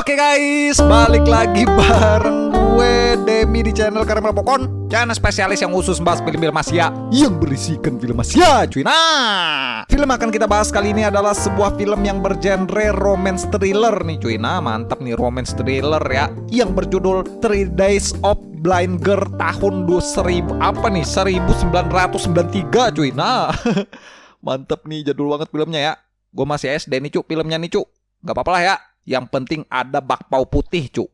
Oke guys, balik lagi bareng gue Demi di channel Karamel Popcorn, channel spesialis yang khusus bahas film-film Asia yang berisikan film Asia cuy. Nah, film akan kita bahas kali ini adalah sebuah film yang bergenre romance thriller nih cuy. Nah, mantap nih romance thriller ya, yang berjudul 3 Days of Blind Girl tahun 1993 cuy. Nah, mantap nih, jadul banget filmnya ya. Gue masih SD nih cu, filmnya nih cu. Gak apa-apa lah ya, yang penting ada bakpao putih cu.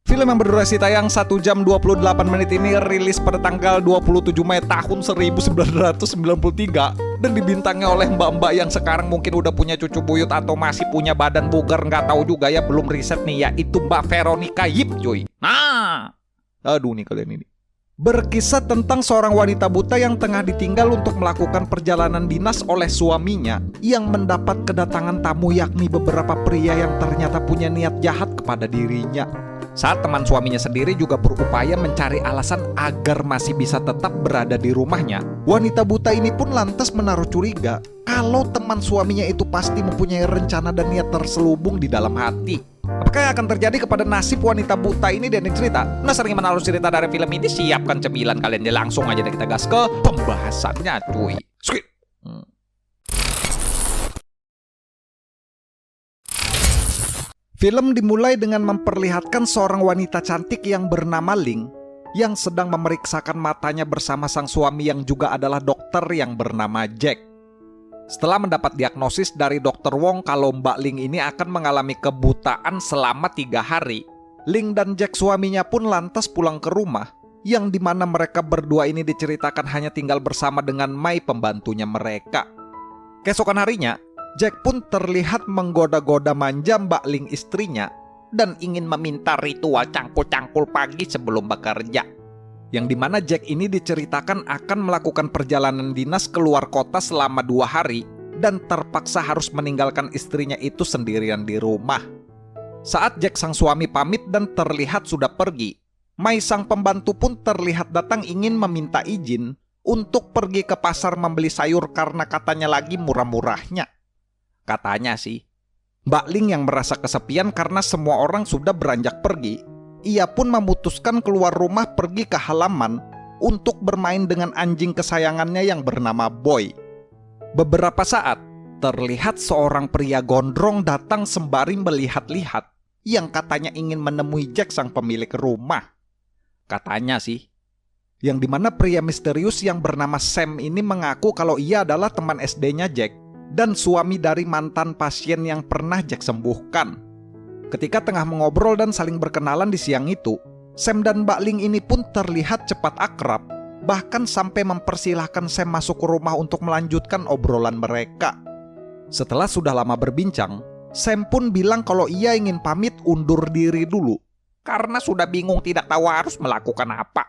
Film yang berdurasi tayang 1 jam 28 menit ini rilis pada tanggal 27 Mei tahun 1993 dan dibintangi oleh mbak-mbak yang sekarang mungkin udah punya cucu buyut atau masih punya badan bugar, nggak tahu juga ya, belum riset nih, yaitu Mbak Veronica Yip cuy. Nah, aduh nih kalian ini. Berkisah tentang seorang wanita buta yang tengah ditinggal untuk melakukan perjalanan dinas oleh suaminya yang mendapat kedatangan tamu, yakni beberapa pria yang ternyata punya niat jahat kepada dirinya. Saat teman suaminya sendiri juga berupaya mencari alasan agar masih bisa tetap berada di rumahnya, wanita buta ini pun lantas menaruh curiga kalau teman suaminya itu pasti mempunyai rencana dan niat terselubung di dalam hati. Apakah yang akan terjadi kepada nasib wanita buta ini dan cerita? Nah, sering menaruh cerita dari film ini, siapkan cemilan kalian, langsung aja deh kita gas ke pembahasannya cuy. Skip. Film dimulai dengan memperlihatkan seorang wanita cantik yang bernama Ling yang sedang memeriksakan matanya bersama sang suami yang juga adalah dokter yang bernama Jack. Setelah mendapat diagnosis dari Dr. Wong kalau Mbak Ling ini akan mengalami kebutaan selama 3 hari, Ling dan Jack suaminya pun lantas pulang ke rumah, yang dimana mereka berdua ini diceritakan hanya tinggal bersama dengan Mai, pembantunya mereka. Keesokan harinya, Jack pun terlihat menggoda-goda manja Mbak Ling istrinya dan ingin meminta ritual cangkul-cangkul pagi sebelum bekerja. Yang dimana Jack ini diceritakan akan melakukan perjalanan dinas keluar kota selama 2 hari dan terpaksa harus meninggalkan istrinya itu sendirian di rumah. Saat Jack sang suami pamit dan terlihat sudah pergi, Mai sang pembantu pun terlihat datang ingin meminta izin untuk pergi ke pasar membeli sayur karena katanya lagi murah-murahnya. Katanya sih, Mbak Ling yang merasa kesepian karena semua orang sudah beranjak pergi, ia pun memutuskan keluar rumah pergi ke halaman untuk bermain dengan anjing kesayangannya yang bernama Boy. Beberapa saat, terlihat seorang pria gondrong datang sembari melihat-lihat yang katanya ingin menemui Jack sang pemilik rumah. Katanya sih, yang dimana pria misterius yang bernama Sam ini mengaku kalau ia adalah teman SD-nya Jack dan suami dari mantan pasien yang pernah Jack sembuhkan. Ketika tengah mengobrol dan saling berkenalan di siang itu, Sam dan Mbak Ling ini pun terlihat cepat akrab, bahkan sampai mempersilahkan Sam masuk ke rumah untuk melanjutkan obrolan mereka. Setelah sudah lama berbincang, Sam pun bilang kalau ia ingin pamit undur diri dulu, karena sudah bingung tidak tahu harus melakukan apa.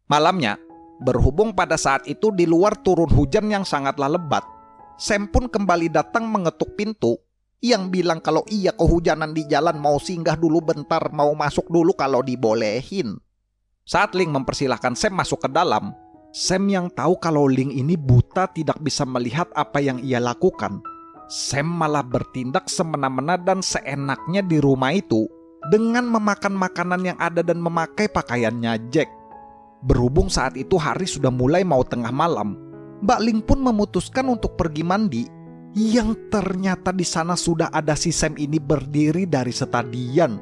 Malamnya, berhubung pada saat itu di luar turun hujan yang sangatlah lebat, Sam pun kembali datang mengetuk pintu, yang bilang kalau ia kehujanan di jalan, mau singgah dulu bentar, mau masuk dulu kalau dibolehin. Saat Ling mempersilahkan Sam masuk ke dalam, Sam yang tahu kalau Ling ini buta tidak bisa melihat apa yang ia lakukan, Sam malah bertindak semena-mena dan seenaknya di rumah itu dengan memakan makanan yang ada dan memakai pakaiannya Jack. Berhubung saat itu hari sudah mulai mau tengah malam, Mbak Ling pun memutuskan untuk pergi mandi, yang ternyata di sana sudah ada si Sam ini berdiri dari setadian.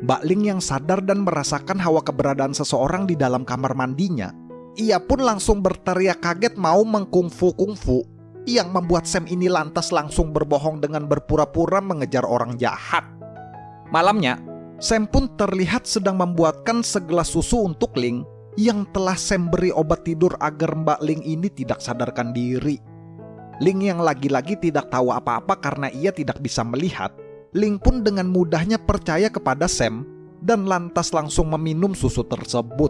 Mbak Ling yang sadar dan merasakan hawa keberadaan seseorang di dalam kamar mandinya, ia pun langsung berteriak kaget mau mengkungfu-kungfu, yang membuat Sam ini lantas langsung berbohong dengan berpura-pura mengejar orang jahat. Malamnya, Sam pun terlihat sedang membuatkan segelas susu untuk Ling, yang telah Sam beri obat tidur agar Mbak Ling ini tidak sadarkan diri. Ling yang lagi-lagi tidak tahu apa-apa karena ia tidak bisa melihat, Ling pun dengan mudahnya percaya kepada Sam dan lantas langsung meminum susu tersebut.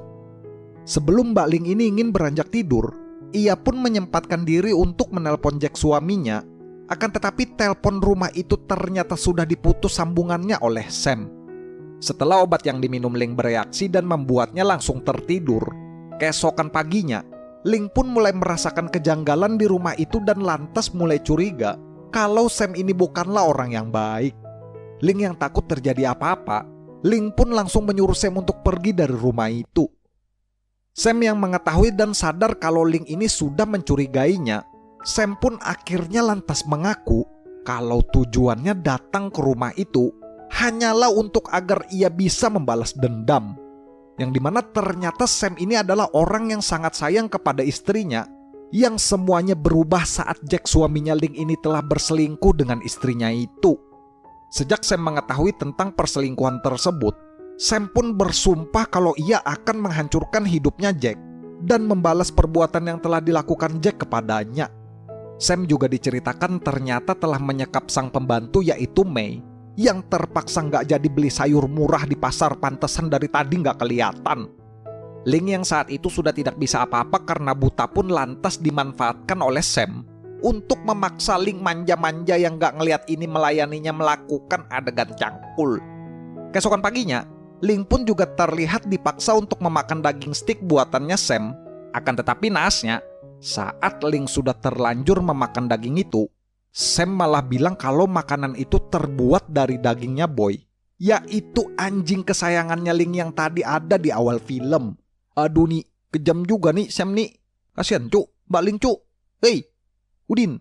Sebelum Mbak Ling ini ingin beranjak tidur, ia pun menyempatkan diri untuk menelpon Jack suaminya, akan tetapi telepon rumah itu ternyata sudah diputus sambungannya oleh Sam. Setelah obat yang diminum Ling bereaksi dan membuatnya langsung tertidur, keesokan paginya Ling pun mulai merasakan kejanggalan di rumah itu dan lantas mulai curiga kalau Sam ini bukanlah orang yang baik. Ling yang takut terjadi apa-apa, Ling pun langsung menyuruh Sam untuk pergi dari rumah itu. Sam yang mengetahui dan sadar kalau Ling ini sudah mencurigainya, Sam pun akhirnya lantas mengaku kalau tujuannya datang ke rumah itu hanyalah untuk agar ia bisa membalas dendam. Yang dimana ternyata Sam ini adalah orang yang sangat sayang kepada istrinya, yang semuanya berubah saat Jack suaminya Ling ini telah berselingkuh dengan istrinya itu. Sejak Sam mengetahui tentang perselingkuhan tersebut, Sam pun bersumpah kalau ia akan menghancurkan hidupnya Jack dan membalas perbuatan yang telah dilakukan Jack kepadanya. Sam juga diceritakan ternyata telah menyekap sang pembantu yaitu May, yang terpaksa nggak jadi beli sayur murah di pasar, pantesan dari tadi nggak kelihatan. Ling yang saat itu sudah tidak bisa apa-apa karena buta pun lantas dimanfaatkan oleh Sam untuk memaksa Ling manja-manja yang nggak ngelihat ini melayaninya melakukan adegan cangkul. Keesokan paginya, Ling pun juga terlihat dipaksa untuk memakan daging stik buatannya Sam. Akan tetapi naasnya, saat Ling sudah terlanjur memakan daging itu, Sam malah bilang kalau makanan itu terbuat dari dagingnya Boy, yaitu anjing kesayangannya Ling yang tadi ada di awal film. Aduh nih, kejam juga nih Sam nih. Kasian cuk, Mbak Ling cuk. Hei, Udin.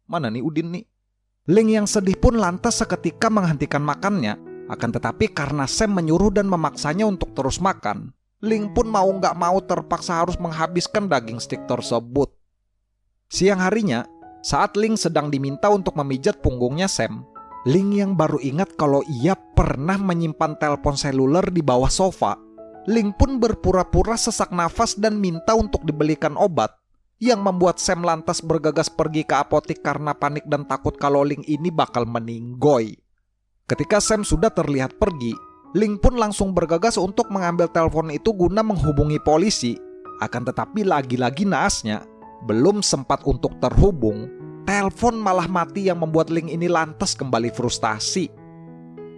Mana nih Udin nih? Ling yang sedih pun lantas seketika menghentikan makannya. Akan tetapi karena Sam menyuruh dan memaksanya untuk terus makan, Ling pun mau gak mau terpaksa harus menghabiskan daging stik tersebut. Siang harinya, saat Ling sedang diminta untuk memijat punggungnya Sam, Ling yang baru ingat kalau ia pernah menyimpan telepon seluler di bawah sofa. Ling pun berpura-pura sesak nafas dan minta untuk dibelikan obat, yang membuat Sam lantas bergegas pergi ke apotik karena panik dan takut kalau Ling ini bakal meninggoy. Ketika Sam sudah terlihat pergi, Ling pun langsung bergegas untuk mengambil telepon itu guna menghubungi polisi. Akan tetapi lagi-lagi naasnya, belum sempat untuk terhubung, telepon malah mati yang membuat Ling ini lantas kembali frustasi.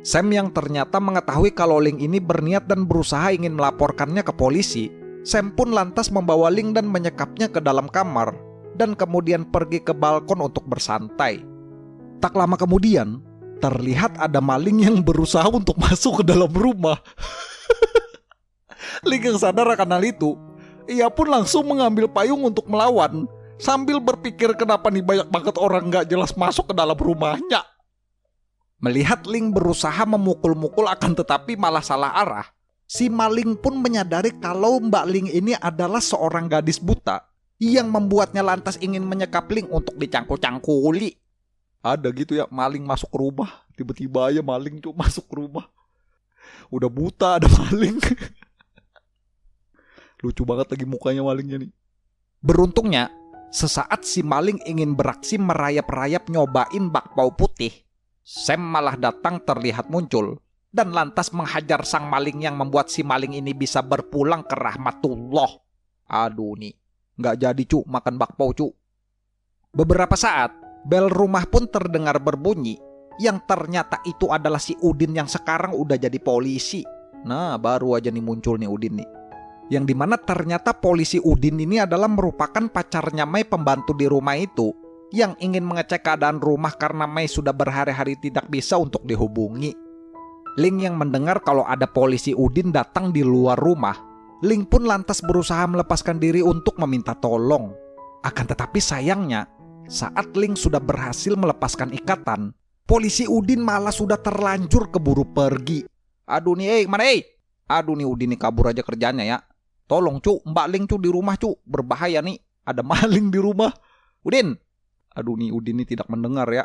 Sam yang ternyata mengetahui kalau Ling ini berniat dan berusaha ingin melaporkannya ke polisi, Sam pun lantas membawa Ling dan menyekapnya ke dalam kamar dan kemudian pergi ke balkon untuk bersantai. Tak lama kemudian, terlihat ada maling yang berusaha untuk masuk ke dalam rumah. Ling yang sadar akan hal itu, ia pun langsung mengambil payung untuk melawan, sambil berpikir kenapa nih banyak banget orang gak jelas masuk ke dalam rumahnya. Melihat Ling berusaha memukul-mukul akan tetapi malah salah arah, si maling pun menyadari kalau Mbak Ling ini adalah seorang gadis buta yang membuatnya lantas ingin menyekap Ling untuk dicangkul-cangkuli. Ada gitu ya, maling masuk ke rumah, tiba-tiba aja maling tuh masuk ke rumah. Udah buta ada maling. Lucu banget lagi mukanya malingnya nih. Beruntungnya, sesaat si maling ingin beraksi merayap-rayap nyobain bakpao putih, Sam malah datang terlihat muncul dan lantas menghajar sang maling yang membuat si maling ini bisa berpulang ke rahmatullah. Aduh nih, gak jadi cu makan bakpao cu. Beberapa saat, bel rumah pun terdengar berbunyi, yang ternyata itu adalah si Udin yang sekarang udah jadi polisi. Nah, baru aja nih muncul nih Udin nih. Yang dimana ternyata polisi Udin ini adalah merupakan pacarnya May, pembantu di rumah itu, yang ingin mengecek keadaan rumah karena May sudah berhari-hari tidak bisa untuk dihubungi. Ling yang mendengar kalau ada polisi Udin datang di luar rumah, Ling pun lantas berusaha melepaskan diri untuk meminta tolong. Akan tetapi sayangnya, saat Ling sudah berhasil melepaskan ikatan, polisi Udin malah sudah terlanjur keburu pergi. Aduh nih, mana Aduh nih Udin nih kabur aja kerjanya ya. Tolong cu, Mbak Ling cu di rumah cu, berbahaya nih, ada maling di rumah. Udin. Aduh nih Udin nih tidak mendengar ya.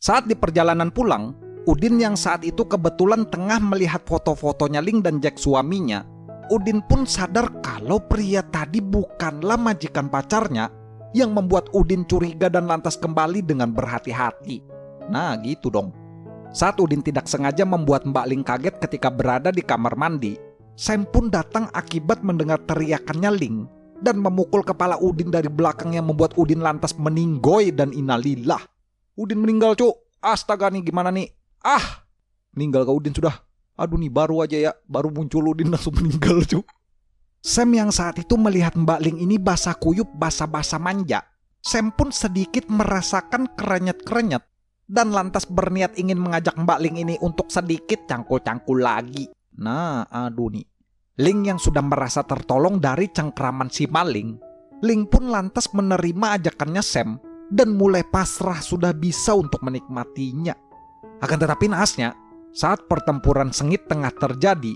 Saat di perjalanan pulang, Udin yang saat itu kebetulan tengah melihat foto-fotonya Ling dan Jack suaminya, Udin pun sadar kalau pria tadi bukanlah majikan pacarnya, yang membuat Udin curiga dan lantas kembali dengan berhati-hati. Nah gitu dong. Saat Udin tidak sengaja membuat Mbak Ling kaget ketika berada di kamar mandi, Sam pun datang akibat mendengar teriakannya Ling dan memukul kepala Udin dari belakang yang membuat Udin lantas meninggoy dan innalillah. Udin meninggal cu. Astaga nih gimana nih. Meninggal kau Udin sudah. Aduh nih baru aja ya, baru muncul Udin langsung meninggal cu. Sam yang saat itu melihat Mbak Ling ini basah kuyup, basah-basah manja, Sam pun sedikit merasakan kerenyet-kerenyet dan lantas berniat ingin mengajak Mbak Ling ini untuk sedikit cangkul-cangkul lagi. Nah, aduh nih. Ling yang sudah merasa tertolong dari cengkraman si maling, Ling pun lantas menerima ajakannya Sam dan mulai pasrah sudah bisa untuk menikmatinya. Akan tetapi naasnya, saat pertempuran sengit tengah terjadi,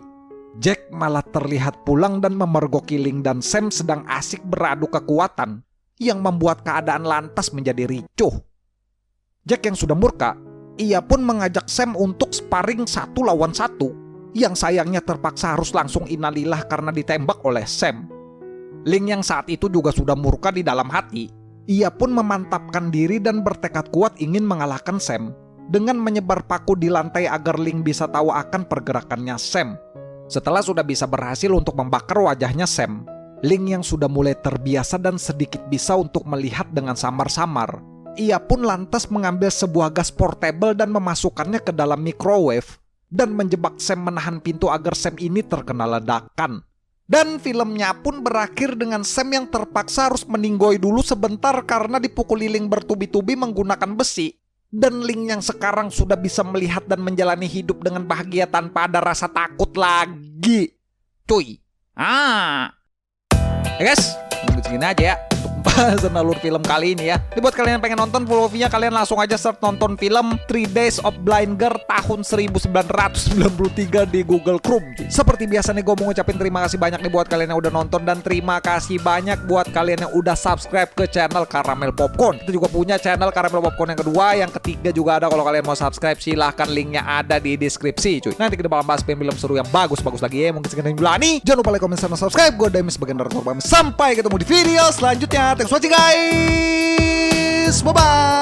Jack malah terlihat pulang dan memergoki Ling dan Sam sedang asik beradu kekuatan yang membuat keadaan lantas menjadi ricuh. Jack yang sudah murka, ia pun mengajak Sam untuk sparring 1 lawan 1, yang sayangnya terpaksa harus langsung innalillah karena ditembak oleh Sam. Ling yang saat itu juga sudah murka di dalam hati, ia pun memantapkan diri dan bertekad kuat ingin mengalahkan Sam dengan menyebar paku di lantai agar Ling bisa tahu akan pergerakannya Sam. Setelah sudah bisa berhasil untuk membakar wajahnya Sam, Ling yang sudah mulai terbiasa dan sedikit bisa untuk melihat dengan samar-samar, ia pun lantas mengambil sebuah gas portable dan memasukkannya ke dalam microwave dan menjebak Sam menahan pintu agar Sam ini terkena ledakan. Dan filmnya pun berakhir dengan Sam yang terpaksa harus meninggoy dulu sebentar karena dipukuli Ling bertubi-tubi menggunakan besi. Dan Ling yang sekarang sudah bisa melihat dan menjalani hidup dengan bahagia tanpa ada rasa takut lagi. Cuy. Ya guys, mungkin segini aja ya untuk pembahasan alur film kali ini ya. Jadi buat kalian yang pengen nonton full movie-nya, kalian langsung aja search nonton film 3 Days of Blind Girl tahun 1993 di Google Chrome. Seperti biasa nih, gue mau ngucapin terima kasih banyak nih buat kalian yang udah nonton, dan terima kasih banyak buat kalian yang udah subscribe ke channel Caramel Popcorn. Kita juga punya channel Caramel Popcorn yang kedua, yang ketiga juga ada. Kalau kalian mau subscribe silahkan, linknya ada di deskripsi cuy. Nanti kita bakal bahas film seru yang bagus-bagus lagi ya. Mungkin sekian dari Belani. Jangan lupa like, comment, sama subscribe. Gue Demis sebagai narator. Sampai ketemu di video selanjutnya. Thanks for watching guys. Bye-bye.